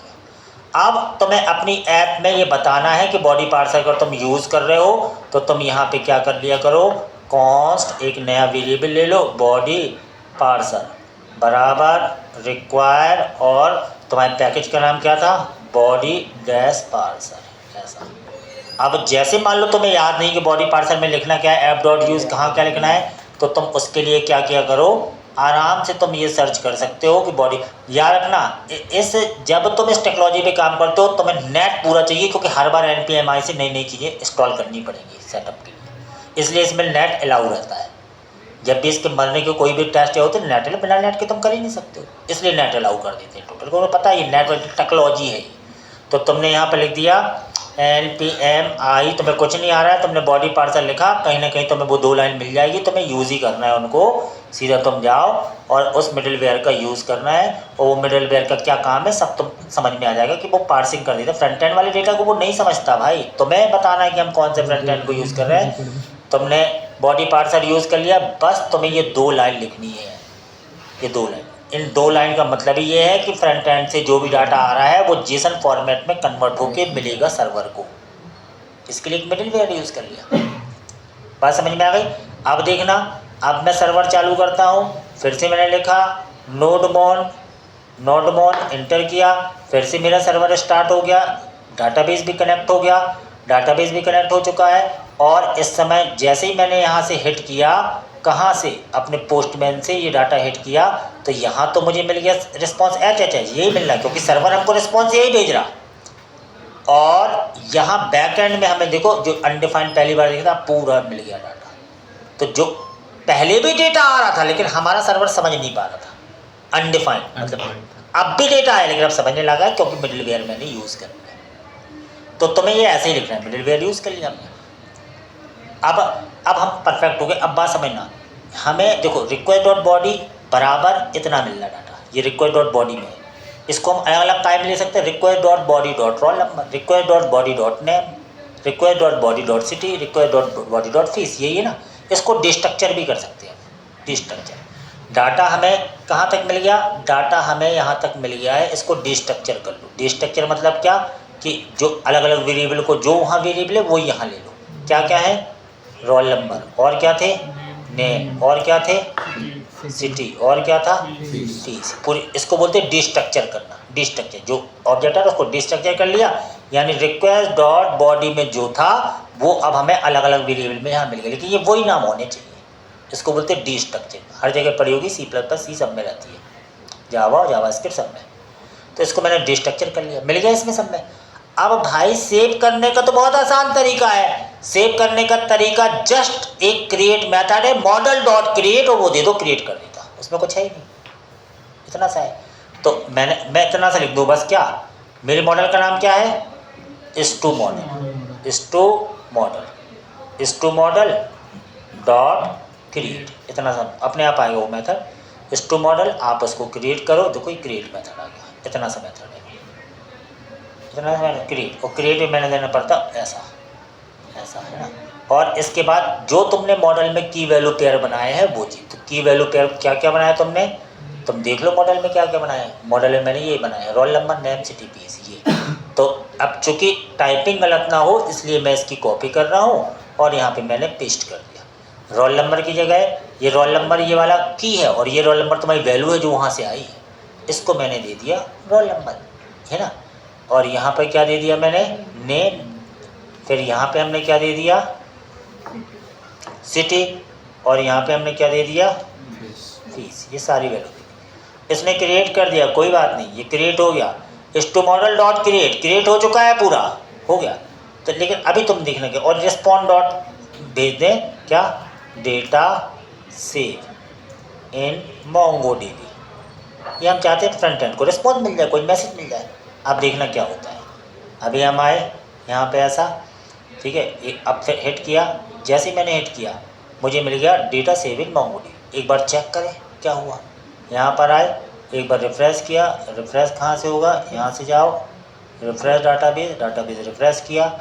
अब तुम्हें अपनी ऐप में ये बताना है कि बॉडी पार्सर अगर तुम यूज़ कर रहे हो तो तुम यहाँ पे क्या कर लिया करो, कॉन्स्ट एक नया वेरिएबल ले लो, बॉडी पार्सर बराबर रिक्वायर, और तुम्हारे पैकेज का नाम क्या था, बॉडी डैश पार्सर। ऐसा अब जैसे मान लो तुम्हें याद नहीं कि बॉडी पार्सर में लिखना क्या है, ऐप डॉट यूज़ कहाँ क्या लिखना है, तो तुम उसके लिए क्या किया करो, आराम से तुम ये सर्च कर सकते हो कि बॉडी। याद रखना इस जब तुम इस टेक्नोलॉजी पे काम करते हो तुम्हें नेट पूरा चाहिए, क्योंकि हर बार NPMI से नई नई चीज़ें इंस्टॉल करनी पड़ेंगी सेटअप के लिए, इसलिए इसमें नेट अलाउ रहता है। जब भी इसके मरने के कोई भी टेस्ट होते हैं नेट, बिना नेट के तुम कर ही नहीं सकते हो, इसलिए नेट अलाउ कर देते हैं टोटल को। पता है ये नेट टेक्नोलॉजी है। तो तुमने यहाँ पर लिख दिया NPMI, तुम्हें कुछ नहीं आ रहा है, तुमने बॉडी पार्सर लिखा, कहीं ना कहीं तुम्हें वो 2 लाइन मिल जाएगी, तुम्हें यूज़ ही करना है उनको। सीधा तुम जाओ और उस मिडलवेयर का यूज़ करना है, और वो मिडलवेयर का क्या काम है सब तुम समझ में आ जाएगा कि वो पार्सिंग कर देता है। फ्रंट एंड वाले डेटा को वो नहीं समझता भाई, तुम्हें बताना है कि हम कौन से फ्रंट एंड को यूज़ कर रहे हैं। तुमने बॉडी पार्सर यूज़ कर लिया, बस तुम्हें ये 2 लाइन लिखनी है, ये 2 लाइन। इन 2 लाइन का मतलब ये है कि फ्रंट एंड से जो भी डाटा आ रहा है वो जेसन फॉर्मेट में कन्वर्ट होकर मिलेगा सर्वर को। इसके लिए एक मिडलवेयर यूज़ कर लिया। बात समझ में आ गई। अब देखना, अब मैं सर्वर चालू करता हूँ, फिर से मैंने लिखा नोडमोन इंटर किया, फिर से मेरा सर्वर स्टार्ट हो गया, डाटाबेस भी कनेक्ट हो गया, डाटाबेस भी कनेक्ट हो चुका है। और इस समय जैसे ही मैंने यहाँ से हिट किया, कहाँ से, अपने पोस्टमैन से ये डाटा हिट किया, तो यहाँ तो मुझे मिल गया रिस्पॉन्स HH, यही मिल रहा है क्योंकि सर्वर हमको रिस्पॉन्स यही भेज रहा। और यहाँ बैक एंड में हमें देखो जो अनडिफाइंड पहली बार देखा था पूरा मिल गया डाटा। तो जो पहले भी डेटा आ रहा था लेकिन हमारा सर्वर समझ नहीं पा रहा था, अनडिफाइंड मतलब अब भी डेटा आया लेकिन अब समझने लगा है क्योंकि मिडलवेयर मैंने यूज़ कर लिया। तो तुम्हें ये ऐसे ही लिखना है, मिडलवेयर यूज़ कर लिया हमने। अब हम परफेक्ट हो गए। अब बात समझना, हमें देखो रिक्वेस्ट डॉट बॉडी बराबर इतना मिल रहा डाटा, ये रिक्वेस्ट डॉट बॉडी में है। इसको हम अलग अलग टाइम ले सकते हैं, request dot body dot roll number, request dot body dot name, request dot body dot city, request dot body dot fees, यही है ना। इसको डिस्ट्रक्चर भी कर सकते हैं, डिस्ट्रक्चर। डाटा हमें कहाँ तक मिल गया, डाटा हमें यहाँ तक मिल गया है, इसको डिस्ट्रक्चर कर लो। डिस्ट्रक्चर मतलब क्या कि जो अलग अलग वेरिएबल को, जो वहाँ वेरिएबल है वो यहाँ ले लो। क्या क्या है, रोल नंबर, और क्या थे, नेम, और क्या थे, सिटी, और क्या था, फीस। पूरी इसको बोलते हैं डिस्ट्रक्चर करना। डिस्ट्रक्चर जो ऑब्जेक्ट है उसको डिस्ट्रक्चर कर लिया, यानी रिक्वेस्ट डॉट बॉडी में जो था वो अब हमें अलग अलग वेरिएबल में यहाँ मिल गया, लेकिन ये वही नाम होने चाहिए। इसको बोलते हैं डिस्ट्रक्चर। हर जगह पड़ी होगी, C++, सब में रहती है, जावा, जावास्क्रिप्ट सब में। तो इसको मैंने डिस्ट्रक्चर कर लिया, मिल गया इसमें सब में। अब भाई सेव करने का तो बहुत आसान तरीका है। सेव करने का तरीका जस्ट एक क्रिएट मेथड है, मॉडल डॉट क्रिएट, और वो दे दो, क्रिएट कर देता, उसमें कुछ है ही नहीं, इतना सा है। तो मैं इतना सा लिख दूँ बस। क्या मेरे मॉडल का नाम क्या है, S2 model, S2 model, S2 model dot create, इतना सा अपने आप आएगा वो मेथड, S2 मॉडल। आप उसको क्रिएट करो, देखो ये क्रिएट मेथड आ गया, इतना सा मेथड है, इतना सा क्रिएट। और क्रिएट में मैंने देना पड़ता ऐसा, ऐसा है ना। और इसके बाद जो तुमने मॉडल में की वैल्यू पेयर बनाए हैं वो चीज़, तो की वैल्यू पेयर क्या क्या बनाया तुमने, तुम देख लो मॉडल में क्या क्या बनाया है। मॉडल में मैंने ये बनाया, roll number, name, city, fees, ये। तो अब चूँकि टाइपिंग गलत ना हो इसलिए मैं इसकी कॉपी कर रहा हूँ और यहाँ पे मैंने पेस्ट कर दिया। रोल नंबर की जगह ये रोल नंबर ये वाला की है, और ये रोल नंबर तुम्हारी वैल्यू है जो वहाँ से आई है, इसको मैंने दे दिया रोल नंबर, है ना। और यहाँ पर क्या दे दिया मैंने, नेम। फिर यहाँ पे हमने क्या दे दिया, सिटी। और यहाँ पे हमने क्या दे दिया, फीस। ये सारी वैल्यू दी। इसने क्रिएट कर दिया, कोई बात नहीं, ये क्रिएट हो गया। S2 मॉडल डॉट क्रिएट हो चुका है, पूरा हो गया। तो लेकिन अभी तुम देखने के, और रिस्पॉन्ड डॉट भेज दें क्या, डेटा सेव इन MongoDB। ये हम चाहते हैं फ्रंट एंड को रिस्पॉन्स मिल जाए, कोई मैसेज मिल जाए। अब देखना क्या होता है। अभी हम आए यहाँ पे ऐसा, ठीक है। अब फिर हिट किया, जैसे ही मैंने हिट किया मुझे मिल गया डेटा सेव इन MongoDB। एक बार चेक करें क्या हुआ। यहाँ पर आए, एक बार रिफ़्रेश किया, रिफ़्रेश कहाँ से होगा, यहाँ से जाओ, रिफ़्रेश डाटाबेस, रिफ़्रेश किया,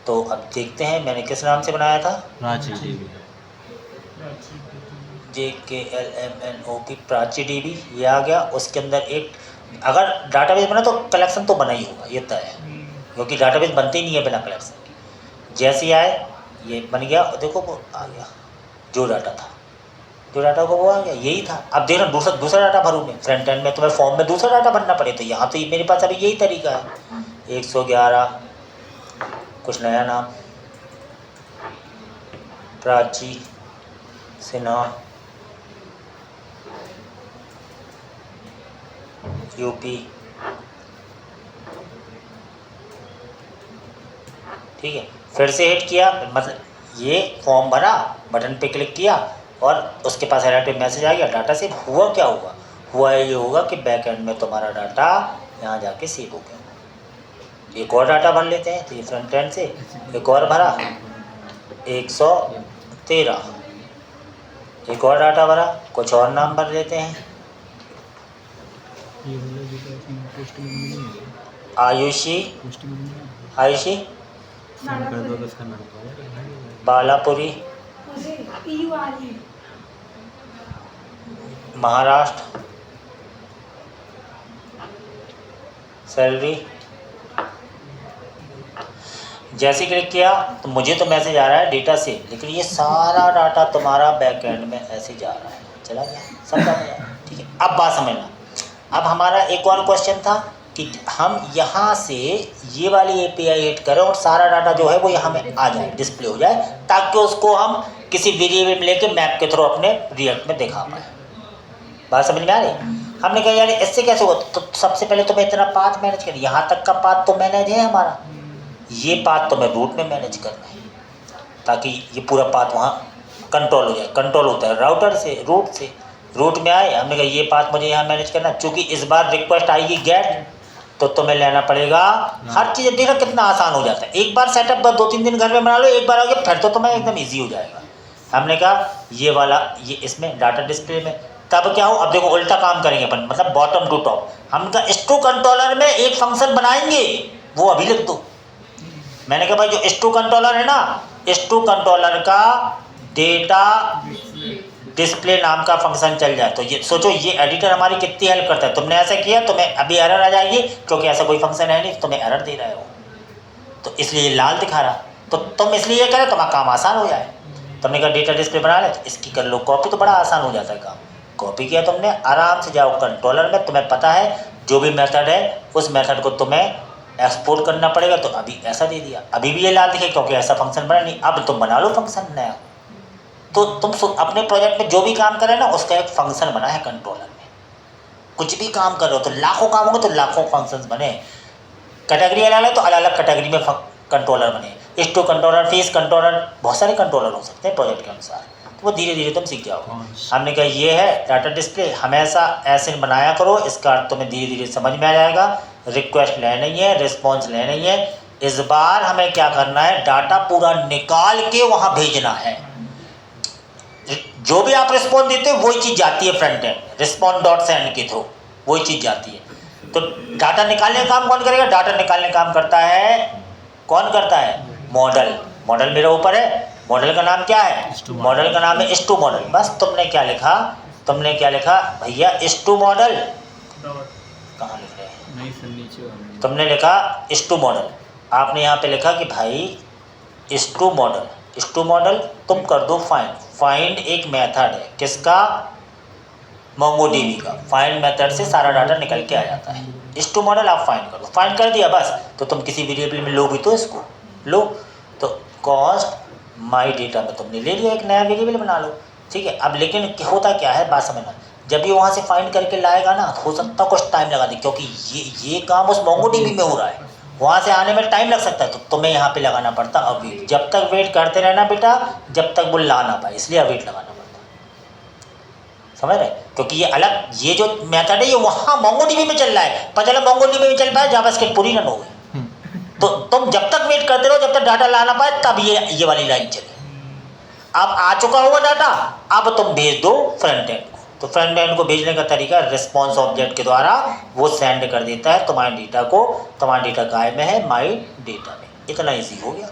तो अब देखते हैं मैंने किस नाम से बनाया था, Prachi DB। JKLMNOP Prachi DB, ये आ गया। उसके अंदर एक अगर डाटाबेस बना तो कलेक्शन तो बना ही होगा, ये तय है, क्योंकि डाटाबेस बनते ही नहीं है बिना कलेक्शन के। जैसे ही आए ये बन गया, और देखो वो आ गया जो डाटा था, जो डाटा को वो आ गया, यही था। अब देखना दूसरा डाटा भरूँ मैं, फ्रंट एंड में तुम्हें फॉर्म में दूसरा डाटा भरना पड़े, तो यहाँ तो ये मेरे पास अभी यही तरीका है। 111 कुछ नया नाम, प्राची सिन्हा यूपी, ठीक है। फिर से हिट किया, मतलब ये फॉर्म भरा, बटन पे क्लिक किया और उसके पास अलर्ट पे मैसेज आ गया, डाटा सेव हुआ। क्या हुआ, हुआ ये होगा कि बैक एंड में तुम्हारा डाटा यहाँ जाके सेव हो गया। एक और डाटा भर लेते हैं, तो ये फ्रंट एंड से एक और भरा 113, एक और डाटा भरा, कुछ और नाम भर लेते हैं, आयुषी, आयुषी बालापुरी, महाराष्ट्र, सैलरी। जैसे क्लिक किया तो मुझे तो मैसेज आ रहा है डेटा से, लेकिन ये सारा डाटा तुम्हारा बैक एंड में ऐसे जा रहा है, चला गया, सब चला गया, ठीक है। अब बात समझना, अब हमारा एक और क्वेश्चन था कि हम यहाँ से ये वाली API हिट करें और सारा डाटा जो है वो यहाँ में आ जाए, डिस्प्ले हो जाए, ताकि उसको हम किसी वेरिएबल में लेके मैप के थ्रू अपने रिएक्ट में दिखा पाए। बात समझ में आ रही? हमने कहा यार इससे कैसे होगा, तो सबसे पहले तुम्हें इतना पाथ मैनेज कर, यहाँ तक का पाथ तो मैनेज है हमारा, ये पाथ तुम्हें रूट में मैनेज करना है, ताकि ये पूरा पाथ वहाँ कंट्रोल हो जाए। कंट्रोल होता है राउटर से, रूट से, रूट में आए, हमने कहा ये पाथ मुझे यहाँ मैनेज करना, चूँकि इस बार रिक्वेस्ट आएगी गेट, तो तुम्हें लेना पड़ेगा हर चीज़। देखना कितना आसान हो जाता है, एक बार सेटअप 2-3 दिन घर में बना लो, एक बार आ गया फिर तो तुम्हें एकदम ईजी हो जाएगा। हमने कहा ये वाला, ये इसमें डाटा डिस्प्ले में, तब क्या हो, अब देखो उल्टा काम करेंगे अपन, मतलब बॉटम टू टॉप। हम कहा स्टू कंट्रोलर में एक फंक्शन बनाएंगे, वो अभी लिख दो। मैंने कहा भाई जो स्टू कंट्रोलर है ना, स्टू कंट्रोलर का डेटा डिस्प्ले नाम का फंक्शन चल जाए, तो ये सोचो ये एडिटर हमारी कितनी हेल्प करता है। तुमने ऐसा किया, तुम्हें अभी एरर आ जाएगी, क्योंकि ऐसा कोई फंक्शन है नहीं, तुम्हें एरर दे रहा है वो, तो इसलिए लाल दिखा रहा, तो तुम इसलिए ये करें तुम्हारा काम आसान हो जाए। तुमने कहा डेटा डिस्प्ले बना ले, तो इसकी कर लो कॉपी, तो बड़ा आसान हो जाता है काम। कॉपी किया तुमने, आराम से जाओ कंट्रोलर में, तुम्हें पता है जो भी मेथड है उस मेथड को तुम्हें एक्सपोर्ट करना पड़ेगा, तो अभी ऐसा दे दिया, अभी भी ये लाल दिखे क्योंकि ऐसा फंक्शन बना नहीं। अब तुम बना लो फंक्शन नया, तो तुम अपने प्रोजेक्ट में जो भी काम कर रहे हो ना, उसका एक फंक्शन बना है कंट्रोलर में। कुछ भी काम कर रहे हो तो लाखों काम होंगे, तो लाखों फंक्शंस बने। कैटेगरी अलग है तो अलग अलग कैटेगरी में कंट्रोलर बने, स्टू कंट्रोलर, फेस कंट्रोलर, बहुत सारे कंट्रोलर हो सकते हैं प्रोजेक्ट के अनुसार, तो वो धीरे धीरे तुम सीख जाओ। हमने कहा ये है डाटा डिस्प्ले, हमेशा ऐसे बनाया करो, इसका अर्थ तुम्हें धीरे धीरे समझ में आ जाएगा। रिक्वेस्ट लेना ही है, रिस्पॉन्स लेना ही है। इस बार हमें क्या करना है, डाटा पूरा निकाल के वहाँ भेजना है। जो भी आप रिस्पॉन्स देते हो वही चीज़ जाती है फ्रंट एंड, रिस्पॉन्स.सेंड के थ्रू वही चीज़ जाती है। तो डाटा निकालने का काम कौन करेगा, डाटा निकालने का काम करता है, कौन करता है, मॉडल। मॉडल मेरे ऊपर है, मॉडल का नाम क्या है, मॉडल का नाम है स्टू मॉडल। बस तुमने क्या लिखा, तुमने क्या लिखा भैया, स्टू मॉडल, कहाँ लिख रहे हैं, तुमने लिखा स्टू मॉडल। आपने यहाँ पे लिखा कि भाई स्टू मॉडल, स्टू मॉडल तुम कर दो फाइंड। फाइंड एक मेथड है, किसका, MongoDB का। फाइंड मेथड से सारा डाटा निकल के आ जाता है। स्टू मॉडल आप फाइंड कर दो, फाइंड कर दिया बस, तो तुम किसी वेरिएबल में लो भी तो इसको लो, तो कॉस्ट माई डेटा में तुमने ले लिया, एक नया वेरिएबल बना लो, ठीक है। अब लेकिन होता क्या है, बात समझना, जब ये वहाँ से फाइंड करके लाएगा ना, हो सकता है कुछ टाइम लगा दे, क्योंकि ये काम उस MongoDB में हो रहा है, वहाँ से आने में टाइम लग सकता है, तो तुम्हें यहाँ पे लगाना पड़ता अवेट। जब तक वेट करते रहना बेटा, जब तक वो ला ना पाए, इसलिए अवेट लगाना पड़ता, समझ रहे। क्योंकि ये अलग, ये जो मेथड है ये वहाँ MongoDB में चल रहा है, पर चलो MongoDB में चल पाए, जावास्क्रिप्ट पूरी रन हो गई, तो तुम जब तक वेट करते रहो, जब तक डाटा ला ना पाए, तब ये वाली लाइन चले। अब आ चुका होगा डाटा, अब तुम भेज दो फ्रंट एंड को, तो फ्रंट एंड को भेजने का तरीका रिस्पॉन्स ऑब्जेक्ट के द्वारा वो सेंड कर देता है तुम्हारे डेटा को। तुम्हारा डेटा गायब में है माई डेटा में, इतना ईजी हो गया।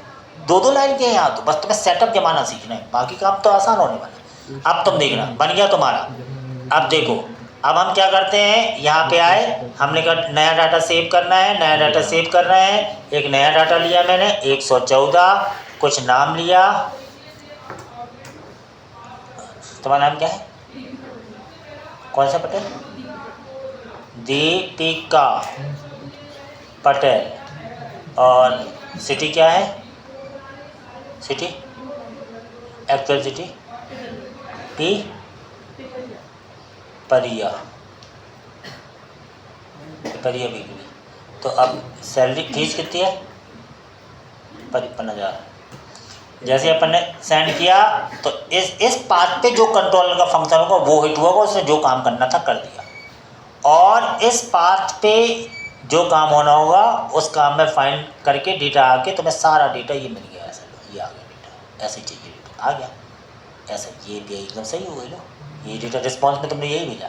2 लाइन के हैं यहाँ तो, बस तुम्हें सेटअप जमाना सीखना है, बाकी काम तो आसान होने वाला है। अब तुम देखना बन गया तुम्हारा। अब देखो, अब हम क्या करते हैं, यहाँ पे आए, हमने कहा नया डाटा सेव करना है, नया डाटा सेव कर रहे हैं। एक नया डाटा लिया मैंने 114, कुछ नाम लिया। तुम्हारा नाम क्या है, कौन सा पटेल? दीपिका पटेल। और सिटी क्या है, सिटी एक्चुअल सिटी पी परिया, परिया बिगड़ी। तो अब सैलरी फीस कितनी है, 55,000। जैसे अपन ने सेंड किया तो इस पाथ पे जो कंट्रोलर का फंक्शन होगा वो हिट होगा, उसने जो काम करना था कर दिया। और इस पाथ पे जो काम होना होगा उस काम में फाइंड करके डेटा आके तुम्हें सारा डेटा ये मिल गया, ऐसा ये आ गया डेटा, ऐसे चाहिए डेटा आ गया, ऐसा ये भी एकदम सही हो गई। लो ये डेटा रिस्पॉन्स में तुमने यही भेजा।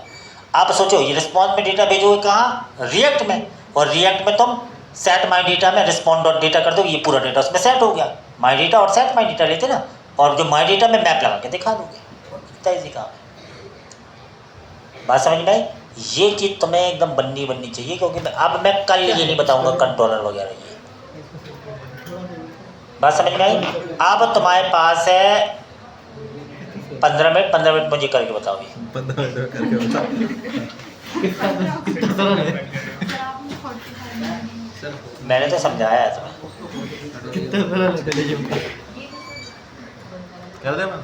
आप सोचो ये रिस्पॉन्स में डेटा भेजोगे कहाँ, रिएक्ट में, और रिएक्ट में तुम सेट माई डेटा में रिस्पॉन्ड डॉट डेटा कर दो, ये पूरा डेटा उसमें सेट हो गया। माई डेटा और सेट माई डेटा लेते ना, और जो माई डेटा में मैप लगा के दिखा दोगे, इतना ईजी काम है। बात समझ में आई? ये चीज़ तुम्हें एकदम बननी चाहिए, क्योंकि अब मैं कल ये नहीं बताऊंगा कंट्रोलर वगैरह ये। बात समझ में आई? अब तुम्हारे पास है 15 मिनट, 15 मिनट मुझे करके बताओ ये 15 मिनट करके बताओ। मैंने तो समझाया है तुम्हें। कर दे मैं